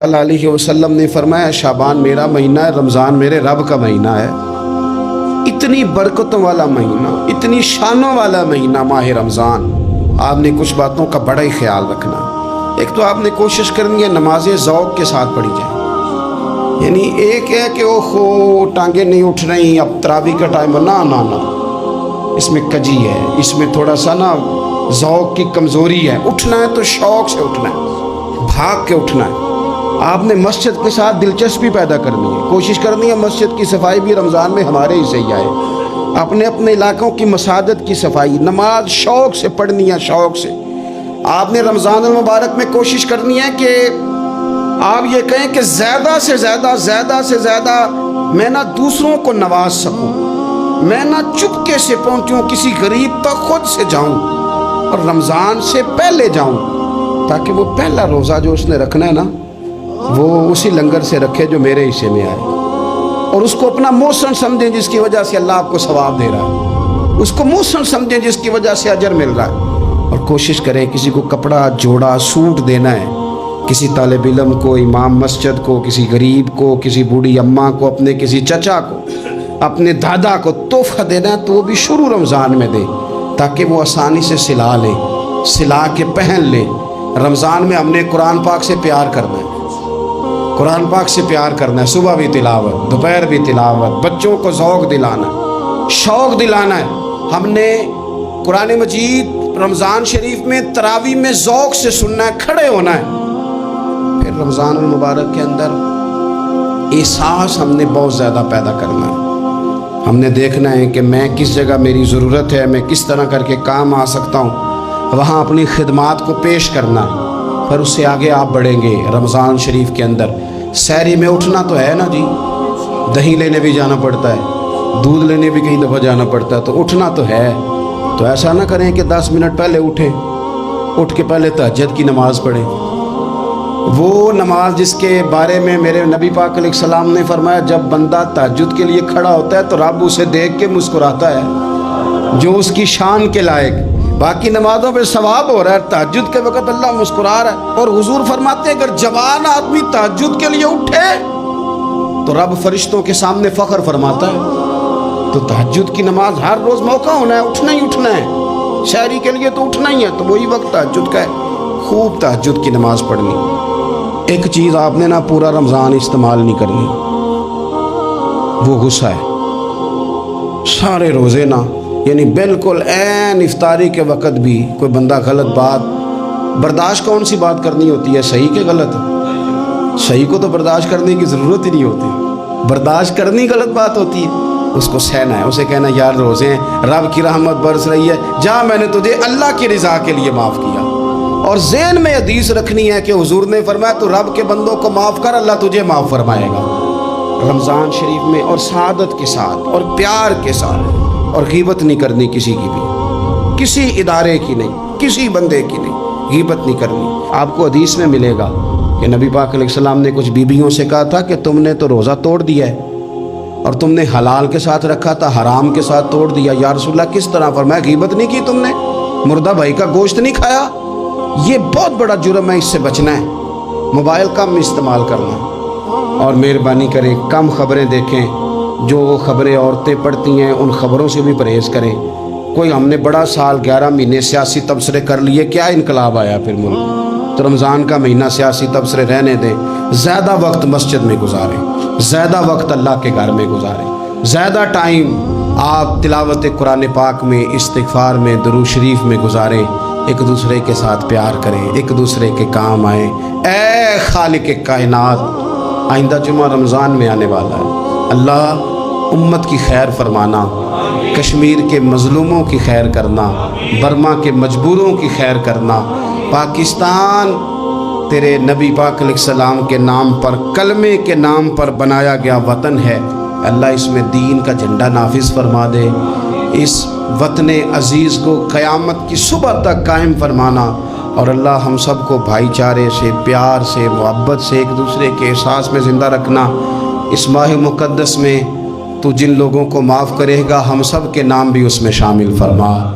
सल्लल्लाहु अलैहि वसल्लम ने फरमाया शाबान मेरा महीना है, रमज़ान मेरे रब का महीना है। इतनी बरकतों वाला महीना, इतनी शानों वाला महीना माह रमज़ान। आपने कुछ बातों का बड़ा ही ख्याल रखना। एक तो आपने कोशिश करनी है नमाजें ज़ौक़ के साथ पढ़ी जाए। यानी एक है कि ओहो टांगे नहीं उठ रही, अब तरावी का टाइम है, ना ना ना, इसमें कजी है, इसमें थोड़ा सा ना ज़ौक़ की कमज़ोरी है। उठना है तो शौक़ से उठना है, भाग के उठना है। आपने मस्जिद के साथ दिलचस्पी पैदा करनी है, कोशिश करनी है मस्जिद की सफाई भी रमज़ान में हमारे ही से ही आए। अपने अपने इलाकों की मसाजिद की सफाई, नमाज शौक़ से पढ़नी है, शौक़ से। आपने रमज़ान मुबारक में कोशिश करनी है कि आप ये कहें कि ज़्यादा से ज़्यादा मैं ना दूसरों को नवाज सकूं, मैं ना चुपके से पहुंचूं किसी गरीब तक, खुद से जाऊं और रमज़ान से पहले जाऊं, ताकि वो पहला रोज़ा जो उसने रखना है ना, वो उसी लंगर से रखे जो मेरे हिस्से में आए, और उसको अपना मोहसन समझें जिसकी वजह से अल्लाह आपको सवाब दे रहा है, उसको मोहसन समझें जिसकी वजह से अजर मिल रहा है। और कोशिश करें किसी को कपड़ा जोड़ा सूट देना है, किसी तालिब इल्म को, इमाम मस्जिद को, किसी गरीब को, किसी बूढ़ी अम्मा को, अपने किसी चचा को, अपने दादा को तोहफा देना है तो वो भी शुरू रमज़ान में दे, ताकि वो आसानी से सिला ले, सिला के पहन ले। रमज़ान में हमने कुरान पाक से प्यार करना है, कुरान पाक से प्यार करना है। सुबह भी तिलावत, दोपहर भी तिलावत, बच्चों को ज़ौक़ दिलाना है, शौक़ दिलाना है। हमने कुरान मजीद रमज़ान शरीफ में तरावी में ज़ौक़ से सुनना है, खड़े होना है। फिर रमज़ान मुबारक के अंदर एहसास हमने बहुत ज़्यादा पैदा करना है। हमने देखना है कि मैं किस जगह मेरी ज़रूरत है, मैं किस तरह करके काम आ सकता हूँ, वहाँ अपनी खिदमात को पेश करना है। फिर उससे आगे आप बढ़ेंगे। रमज़ान शरीफ के अंदर सहरी में उठना तो है ना जी, दही लेने भी जाना पड़ता है, दूध लेने भी कई दफ़ा जाना पड़ता है, तो उठना तो है। तो ऐसा ना करें कि 10 मिनट पहले उठें, उठ के पहले तहज्जुद की नमाज़ पढ़ें। वो नमाज जिसके बारे में मेरे नबी पाक अलैहिस्सलाम ने फरमाया, जब बंदा तहज्जुद के लिए खड़ा होता है तो रब उसे देख के मुस्कुराता है, जो उसकी शान के लायक। बाकी नमाजों पे सवाब हो रहा है, तहज्जुद के वक़्त अल्लाह मुस्कुरा रहा है। और हुजूर फरमाते हैं अगर जवान आदमी तहज्जुद के लिए उठे तो रब फरिश्तों के सामने फ़ख्र फरमाता है। तो तहज्जुद की नमाज हर रोज़ मौका होना है, उठना ही उठना है। शहरी के लिए तो उठना ही है, तो वही वक्त तहज्जुद का है, खूब तहज्जुद की नमाज पढ़नी। एक चीज़ आपने ना पूरा रमज़ान इस्तेमाल नहीं करनी, वो गुस्सा है। सारे रोज़े ना, यानी बिल्कुल ऐन इफ्तारी के वक़्त भी कोई बंदा गलत बात बर्दाश्त, कौन सी बात करनी होती है, सही के गलत? सही को तो बर्दाश्त करने की ज़रूरत ही नहीं होती, बर्दाश्त करनी गलत बात होती है। उसको सहना है, उसे कहना यार रोज़े हैं, रब की रहमत बरस रही है, जा मैंने तुझे अल्लाह की रज़ा के लिए माफ़ किया। और ज़हन में हदीस रखनी है कि हुजूर ने फरमाया तो रब के बंदों को माफ़ कर, अल्लाह तुझे माफ़ फरमाएगा। रमज़ान शरीफ में और सआदत के साथ और प्यार के साथ। और गीबत नहीं करनी किसी की भी, किसी इदारे की नहीं, किसी बंदे की नहीं, गीबत नहीं करनी। आपको हदीस में मिलेगा कि नबी पाक अलैहिस्सलाम ने कुछ बीबियों से कहा था कि तुमने तो रोज़ा तोड़ दिया है और तुमने हलाल के साथ रखा था, हराम के साथ तोड़ दिया। या रसूलल्लाह किस तरह? फरमाया गीबत नहीं की तुमने, मुर्दा भाई का गोश्त नहीं खाया। ये बहुत बड़ा जुर्म है, इससे बचना है। मोबाइल कम इस्तेमाल करना है और मेहरबानी करें कम खबरें देखें। जो वो खबरें औरतें पढ़ती हैं उन खबरों से भी परहेज़ करें। कोई हमने बड़ा साल 11 महीने सियासी तबसरे कर लिए, क्या इनकलाब आया फिर मुल्क? तो रमज़ान का महीना सियासी तबसरे रहने दें। ज़्यादा वक्त मस्जिद में गुजारें, ज़्यादा वक्त अल्लाह के घर में गुजारें, ज़्यादा टाइम आप तिलावत कुरान पाक में, इस्तिग़फ़ार में, दुरूद शरीफ में गुजारें। एक दूसरे के साथ प्यार करें, एक दूसरे के काम आएँ। ऐ खालिक कायनात, आइंदा जुमा रमज़ान में आने वाला है, अल्लाह उम्मत की खैर फरमाना, कश्मीर के मज़लूमों की खैर करना, बर्मा के मजबूरों की खैर करना। पाकिस्तान तेरे नबी पाक अलैहिस्सलाम के नाम पर, कलमे के नाम पर बनाया गया वतन है। अल्लाह इसमें दीन का झंडा नाफिज फरमा दे। इस वतन अज़ीज़ को क़यामत की सुबह तक कायम फरमाना। और अल्लाह हम सब को भाईचारे से, प्यार से, मोहब्बत से, एक दूसरे के एहसास में ज़िंदा रखना। इस माह मुक़द्दस में तू जिन लोगों को माफ़ करेगा हम सब के नाम भी उसमें शामिल फरमा।